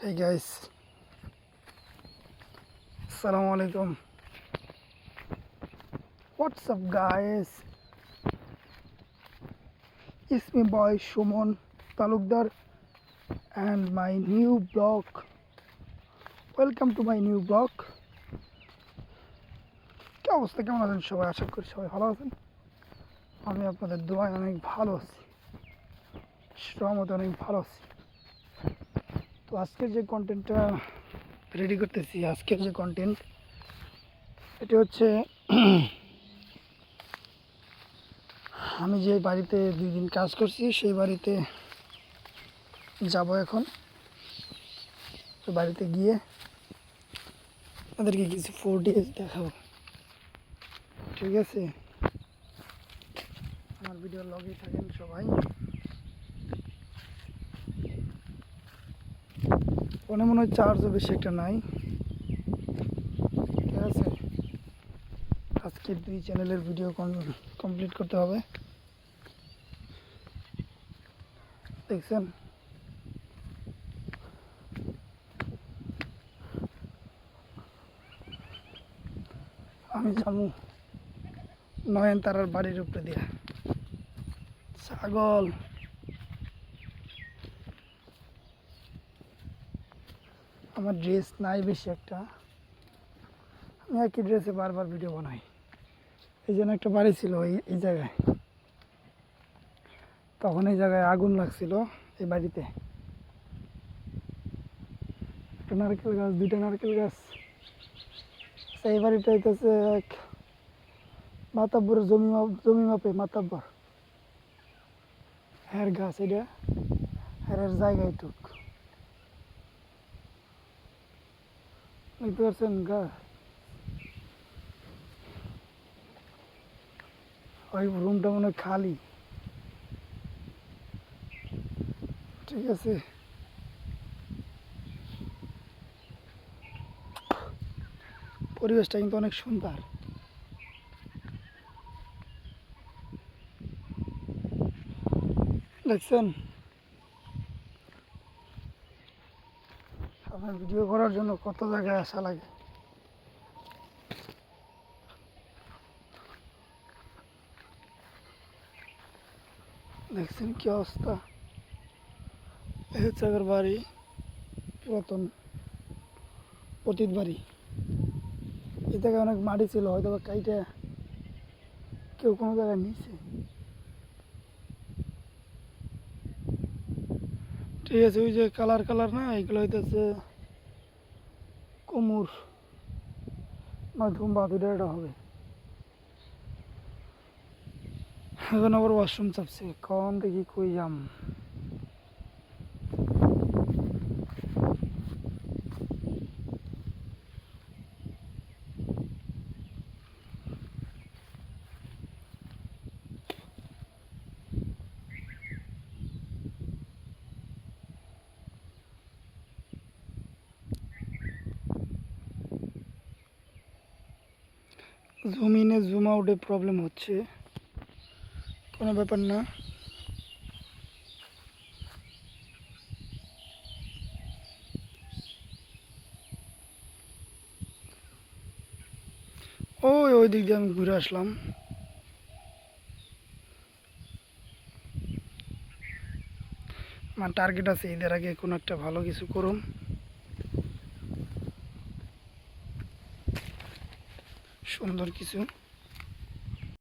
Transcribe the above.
Hey guys, Assalamu alaikum. What's up guys? It's me boy Shumon Talukdar and my new blog. Welcome to my new blog. কি অবস্থা, কেমন আছেন সবাই? আশা করি সবাই ভালো আছেন। আমি আপনাদের দোয়ায় অনেক ভালো আছি, সহমতে অনেক ভালো আছি। তো আজকের যে কন্টেন্টটা রেডি করতেছি, আজকের যে কন্টেন্ট এটা হচ্ছে আমি যে বাড়িতে 2 দিন কাজ করছি সেই বাড়িতে যাব এখন। তো বাড়িতে গিয়ে আপনাদেরকে কিছু ফুটেজ দেখাবো, ঠিক আছে? আমার ভিডিও লগেই থাকেন সবাই। ফোনে মনে হয় চার্জও বেশি একটা নাই, ঠিক আছে? আজকে 2 চ্যানেলের ভিডিও কমপ্লিট করতে হবে, দেখছেন? আমি যাবো নয়নতারার বাড়ির উপরে দিয়া। ছাগল আমার ড্রেস নাই বেশি একটা, আমি একই ড্রেসে বারবার ভিডিও বানাই। এই জন্য একটা বাড়ি ছিল এই জায়গায়, তখন এই জায়গায় আগুন লাগছিল এই বাড়িতে। একটা নারকেল গাছ, 2টা নারকেল গাছ। এই বাড়িটা হইতেছে এক মাতাব্বরের জমি মাপে মাতাব্বর হ্যার গাছ, এটা হ্যারের জায়গা এইটুক, দেখতে পাচ্ছেন গাছ? ওই রুমটা মনে হয় খালি, ঠিক আছে? পরিবেশটা কিন্তু অনেক সুন্দর, দেখছেন? আপনার ভিডিও করার জন্য কত জায়গায় আসা লাগে। দেখছেন কি অবস্থা? এই হচ্ছে আমার বাড়ি, পুরাতন পতিত বাড়ি। এই জায়গায় অনেক মাটি ছিল, হয়তো বা কাইটা কেউ কোনো জায়গায় নিছে, ঠিক আছে? ওই যে কালার কালার না, এগুলো হইতেছে কুমুর না ধুম্বা, 2টা হবে। এখন আবার ওয়াশরুম চাপছে, কখন দেখি কই যাম। জুম ইনে জুম আউটে প্রবলেম হচ্ছে, কোনো ব্যাপার না। ওই দিক দিয়ে আমি ঘুরে আসলাম। আমার টার্গেট আছে ঈদের আগে কোনো একটা ভালো কিছু করুন, সুন্দর কিছু।